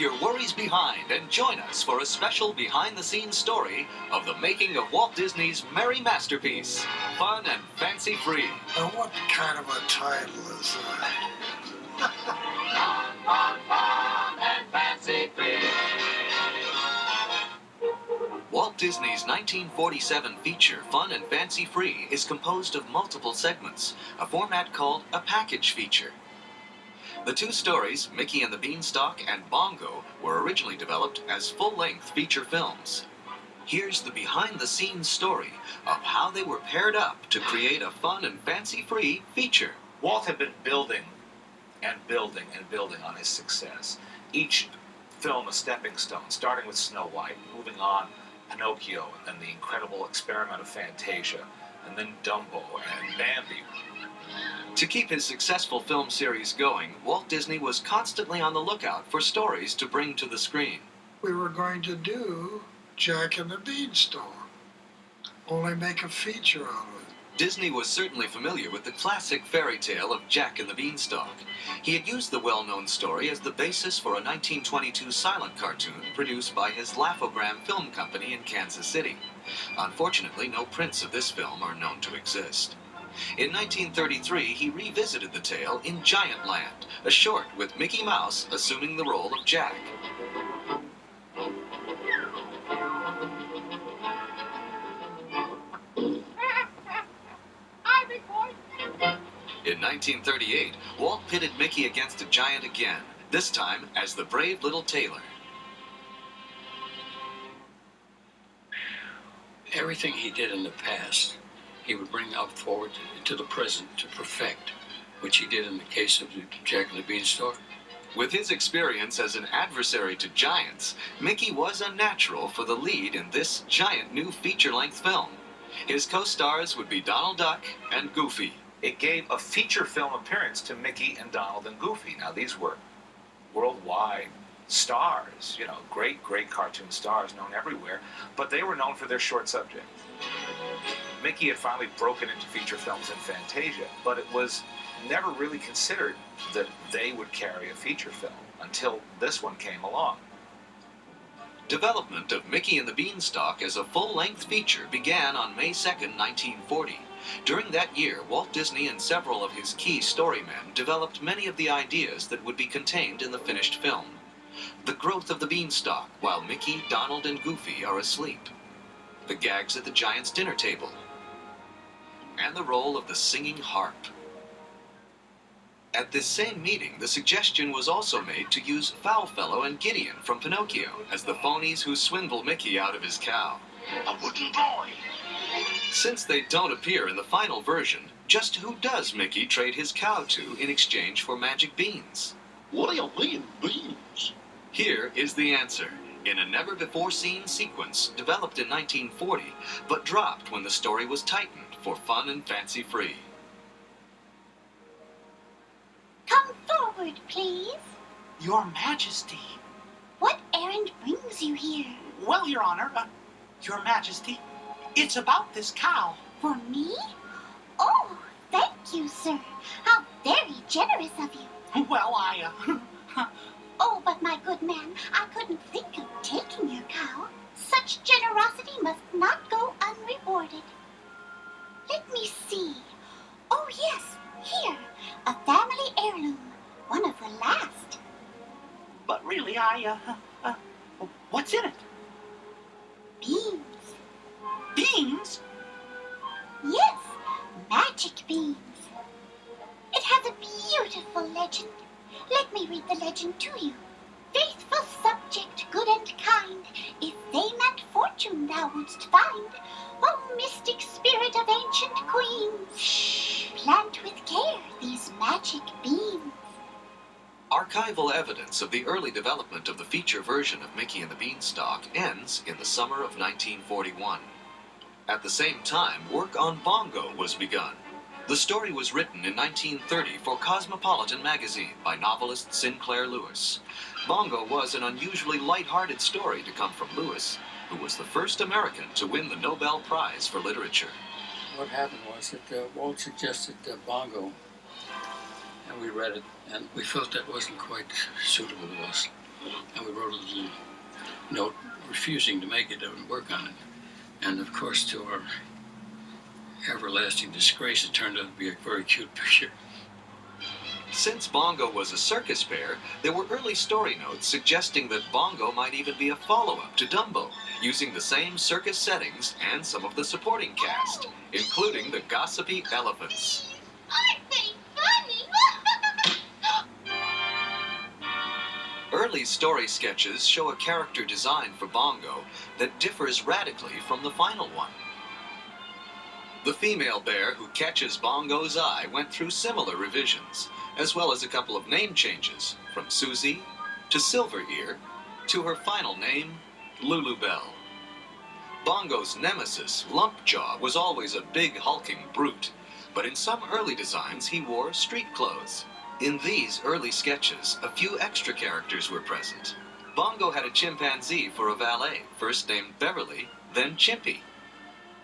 your worries behind and join us for a special behind-the-scenes story of the making of Walt Disney's merry masterpiece, Fun and Fancy Free. Now, what kind of a title is that? Fun and Fancy Free. Walt Disney's 1947 feature, Fun and Fancy Free, is composed of multiple segments, a format called a package feature. The two stories, Mickey and the Beanstalk and Bongo, were originally developed as full-length feature films. Here's the behind-the-scenes story of how they were paired up to create a fun and fancy-free feature. Walt had been building and building and building on his success. Each film a stepping stone, starting with Snow White, moving on Pinocchio, and then The Incredible Experiment of Fantasia, and then Dumbo and Bambi. To keep his successful film series going, Walt Disney was constantly on the lookout for stories to bring to the screen. We were going to do Jack and the Beanstalk, only make a feature out of it. Disney was certainly familiar with the classic fairy tale of Jack and the Beanstalk. He had used the well-known story as the basis for a 1922 silent cartoon produced by his Laugh-O-Gram Film Company in Kansas City. Unfortunately, no prints of this film are known to exist. In 1933, he revisited the tale in Giantland, a short with Mickey Mouse assuming the role of Jack. In 1938, Walt pitted Mickey against a giant again, this time as the brave little tailor. Everything he did in the past, he would bring up forward into the present to perfect, which he did in the case of Jack and the Beanstalk. With his experience as an adversary to giants, Mickey was a natural for the lead in this giant new feature-length film. His co-stars would be Donald Duck and Goofy. It gave a feature film appearance to Mickey and Donald and Goofy. Now, these were worldwide stars, you know, great cartoon stars known everywhere, but they were known for their short subject. Mickey had finally broken into feature films in Fantasia, but it was never really considered that they would carry a feature film until this one came along. Development of Mickey and the Beanstalk as a full-length feature began on May 2nd, 1940. During that year, Walt Disney and several of his key storymen developed many of the ideas that would be contained in the finished film. The growth of the beanstalk while Mickey, Donald, and Goofy are asleep. The gags at the giant's dinner table. And the role of the singing harp. At this same meeting, the suggestion was also made to use Foulfellow and Gideon from Pinocchio as the phonies who swindle Mickey out of his cow. A wooden boy. Since they don't appear in the final version, just who does Mickey trade his cow to in exchange for magic beans? What do you mean, beans? Here is the answer, in a never-before-seen sequence developed in 1940, but dropped when the story was tightened for Fun and Fancy Free. Come forward, please. Your Majesty. What errand brings you here? Well, Your Honor, Your Majesty, it's about this cow. For me? Oh, thank you, sir. How very generous of you. Well, Oh, but my good man, I couldn't think of taking your cow. Such generosity must not go unrewarded. Let me see. Oh, yes, here, a family heirloom, one of the last. But really, what's in it? Beans. Beans? Yes, magic beans. It has a beautiful legend. Let me read the legend to you. Faithful subject, good and kind, if fame and fortune thou wouldst find, O mystic spirit of ancient queens, shh, plant with care these magic beans. Archival evidence of the early development of the feature version of Mickey and the Beanstalk ends in the summer of 1941. At the same time, work on Bongo was begun. The story was written in 1930 for Cosmopolitan magazine by novelist Sinclair Lewis. Bongo was an unusually light-hearted story to come from Lewis, who was the first American to win the Nobel Prize for Literature. What happened was that Walt suggested Bongo, and we read it, and we felt that wasn't quite suitable to us. and we wrote a little note refusing to make it and work on it. And of course, to our everlasting disgrace, it turned out to be a very cute picture. Since Bongo was a circus bear, there were early story notes suggesting that Bongo might even be a follow-up to Dumbo, using the same circus settings and some of the supporting cast, including the gossipy elephants. Aren't they funny? Early story sketches show a character design for Bongo that differs radically from the final one. The female bear who catches Bongo's eye went through similar revisions, as well as a couple of name changes, from Susie to Silverear to her final name, Lulubelle. Bongo's nemesis, Lumpjaw, was always a big hulking brute, but in some early designs he wore street clothes. In these early sketches, a few extra characters were present. Bongo had a chimpanzee for a valet, first named Beverly, then Chimpy.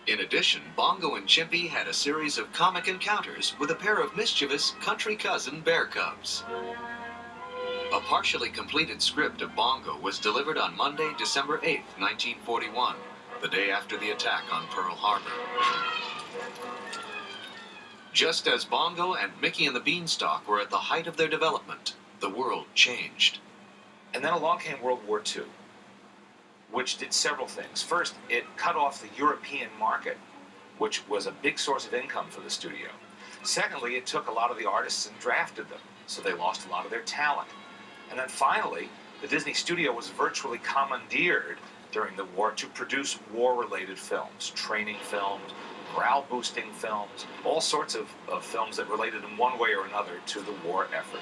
In addition, Bongo and Chimpy had a series of comic encounters with a pair of mischievous country cousin bear cubs. A partially completed script of Bongo was delivered on Monday, December 8, 1941, the day after the attack on Pearl Harbor. Just as Bongo and Mickey and the Beanstalk were at the height of their development, the world changed. And then along came World War II, which did several things. First, it cut off the European market, which was a big source of income for the studio. Secondly, it took a lot of the artists and drafted them, so they lost a lot of their talent. And then finally, the Disney studio was virtually commandeered during the war to produce war-related films, training films, morale-boosting films, all sorts of films that related in one way or another to the war effort.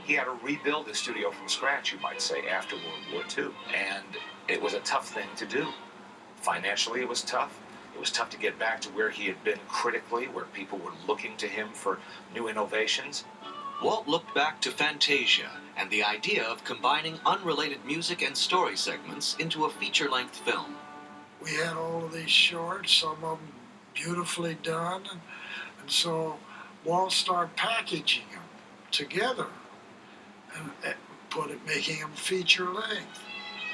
He had to rebuild his studio from scratch, you might say, after World War II. And it was a tough thing to do. Financially, it was tough. It was tough to get back to where he had been critically, where people were looking to him for new innovations. Walt looked back to Fantasia and the idea of combining unrelated music and story segments into a feature-length film. We had all of these shorts, some of them beautifully done, and so Walt started packaging them together and making them feature length.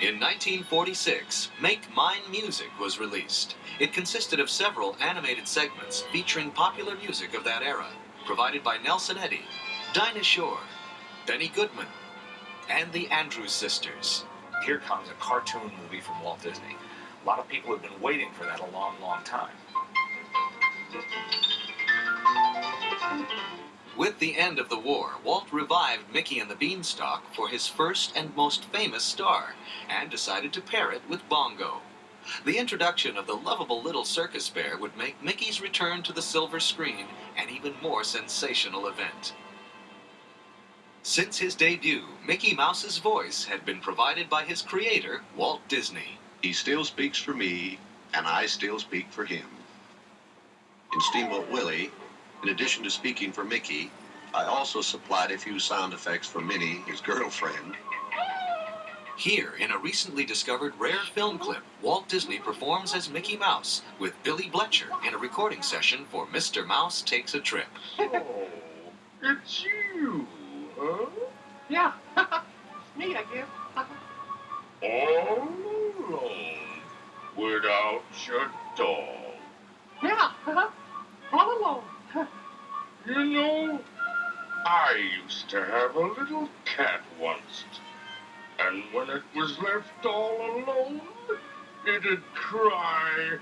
In 1946, Make Mine Music was released. It consisted of several animated segments featuring popular music of that era, provided by Nelson Eddy, Dinah Shore, Benny Goodman, and the Andrews Sisters. Here comes a cartoon movie from Walt Disney. A lot of people have been waiting for that a long, long time. With the end of the war, Walt revived Mickey and the Beanstalk for his first and most famous star, and decided to pair it with Bongo. The introduction of the lovable little circus bear would make Mickey's return to the silver screen an even more sensational event. Since his debut, Mickey Mouse's voice had been provided by his creator, Walt Disney. He still speaks for me, and I still speak for him. In Steamboat Willie, in addition to speaking for Mickey, I also supplied a few sound effects for Minnie, his girlfriend. Here, in a recently discovered rare film clip, Walt Disney performs as Mickey Mouse with Billy Bletcher in a recording session for Mr. Mouse Takes a Trip. Oh, it's you, huh? Yeah, it's me, I guess. All alone, without your dog. Yeah, all alone. You know, I used to have a little cat once, and when it was left all alone, it'd cry.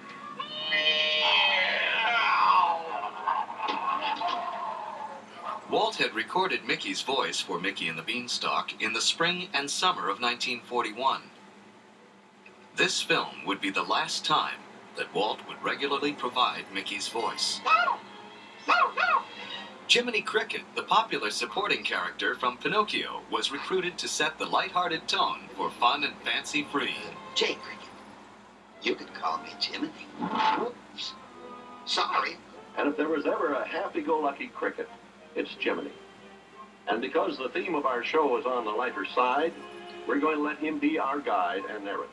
Walt had recorded Mickey's voice for Mickey and the Beanstalk in the spring and summer of 1941. This film would be the last time that Walt would regularly provide Mickey's voice. Jiminy Cricket, the popular supporting character from Pinocchio, was recruited to set the lighthearted tone for fun and fancy-free. Jay Cricket. You could call me Jiminy. Oops. Sorry. And if there was ever a happy-go-lucky cricket, it's Jiminy. And because the theme of our show is on the lighter side, we're going to let him be our guide and narrator.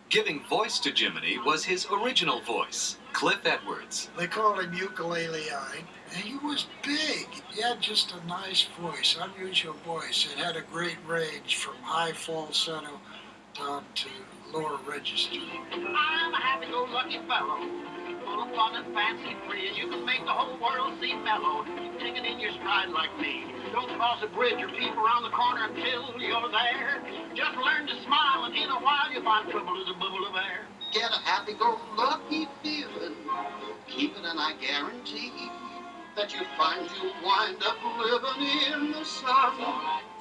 Giving voice to Jiminy was his original voice, Cliff Edwards. They called him Ukulele Ike, and he was big. He had just a nice voice, unusual voice. It had a great range from high falsetto down to lower register. I'm a happy-go-lucky fellow, full of fun and fancy free, and you can make the whole world seem mellow. Take it in your stride like me. Don't cross a bridge or peep around the corner until you're there. Just learn to smile, and in a while you'll find trouble as a bubble of air. Get a happy-go-lucky feeling, keep it, and I guarantee that you find you'll wind up living in the sun,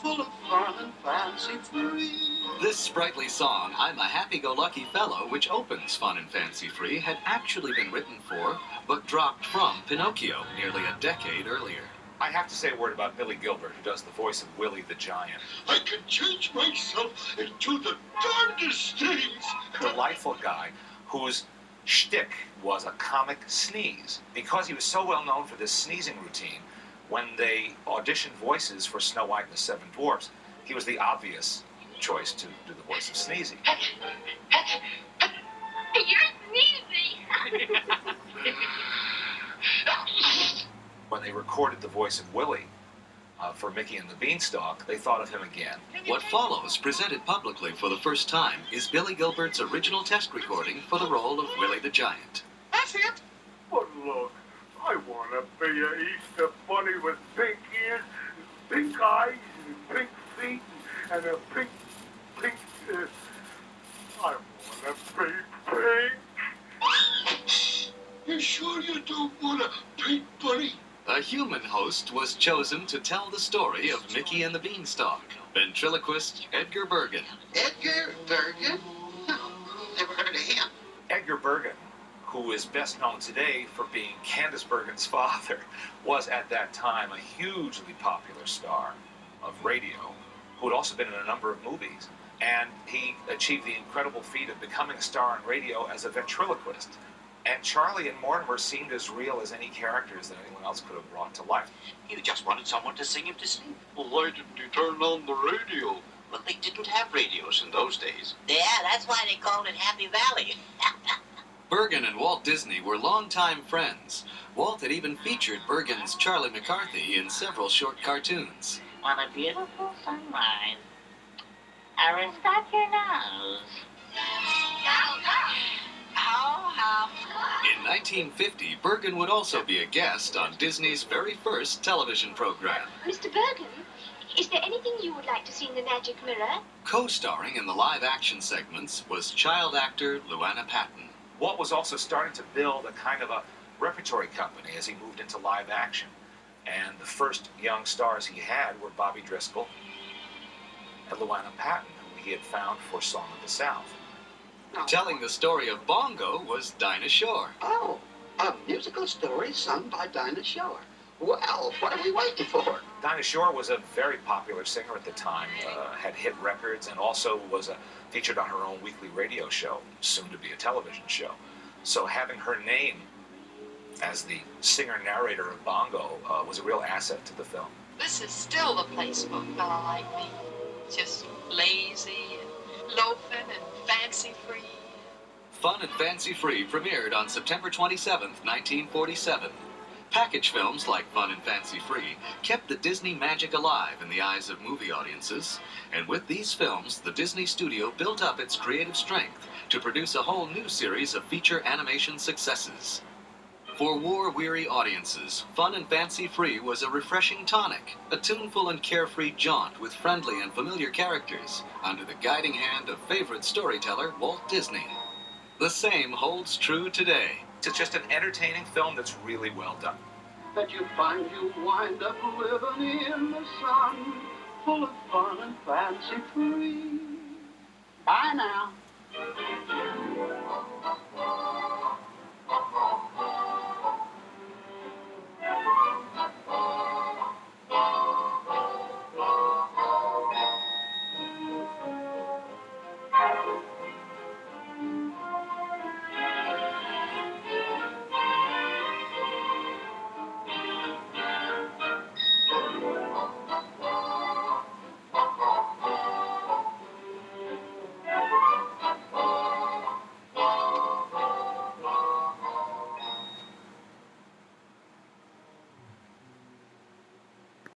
full of fun and fancy free. This sprightly song, I'm a Happy-Go-Lucky Fellow, which opens Fun and Fancy Free, had actually been written for, but dropped from, Pinocchio nearly a decade earlier. I have to say a word about Billy Gilbert, who does the voice of Willie the Giant. I can change myself into the darndest things. Delightful guy whose shtick was a comic sneeze. Because he was so well known for this sneezing routine, when they auditioned voices for Snow White and the Seven Dwarfs, he was the obvious choice to do the voice of Sneezy. You're sneezy. When they recorded the voice of Willie for Mickey and the Beanstalk, they thought of him again. What follows, presented publicly for the first time, is Billy Gilbert's original test recording for the role of Willie the Giant. That's it. But look, I want to be a Easter bunny with pink ears, pink eyes, and pink feet, and a pink, I want to be pink. You sure you don't want a pink bunny? A human host was chosen to tell the story of Mickey and the Beanstalk, ventriloquist Edgar Bergen. Edgar Bergen? No, never heard of him. Edgar Bergen, who is best known today for being Candace Bergen's father, was at that time a hugely popular star of radio, who had also been in a number of movies. And he achieved the incredible feat of becoming a star on radio as a ventriloquist. And Charlie and Mortimer seemed as real as any characters that anyone else could have brought to life. You just wanted someone to sing him to sleep. Well, why didn't you turn on the radio? Well, they didn't have radios in those days. Yeah, that's why they called it Happy Valley. Bergen and Walt Disney were longtime friends. Walt had even featured Bergen's Charlie McCarthy in several short cartoons. What a beautiful sunrise. Aaron, stop your nose. In 1950, Bergen would also be a guest on Disney's very first television program. Mr. Bergen, is there anything you would like to see in the Magic Mirror? Co-starring in the live-action segments was child actor Luana Patton. Walt was also starting to build a kind of a repertory company as he moved into live action. And the first young stars he had were Bobby Driscoll and Luana Patton, who he had found for Song of the South. Telling the story of Bongo was Dinah Shore. Oh, a musical story sung by Dinah Shore. Well, what are we waiting for? Dinah Shore was a very popular singer at the time, had hit records, and also was featured on her own weekly radio show, soon to be a television show. So having her name as the singer-narrator of Bongo was a real asset to the film. This is still the place for a fella like me. Just lazy and loafing and fancy-free. Fun and Fancy Free premiered on September 27, 1947. Package films like Fun and Fancy Free kept the Disney magic alive in the eyes of movie audiences, and with these films, the Disney studio built up its creative strength to produce a whole new series of feature animation successes. For war-weary audiences, Fun and Fancy Free was a refreshing tonic, a tuneful and carefree jaunt with friendly and familiar characters, under the guiding hand of favorite storyteller Walt Disney. The same holds true today. It's just an entertaining film that's really well done. That you find you wind up living in the sun, full of fun and fancy free. Bye now.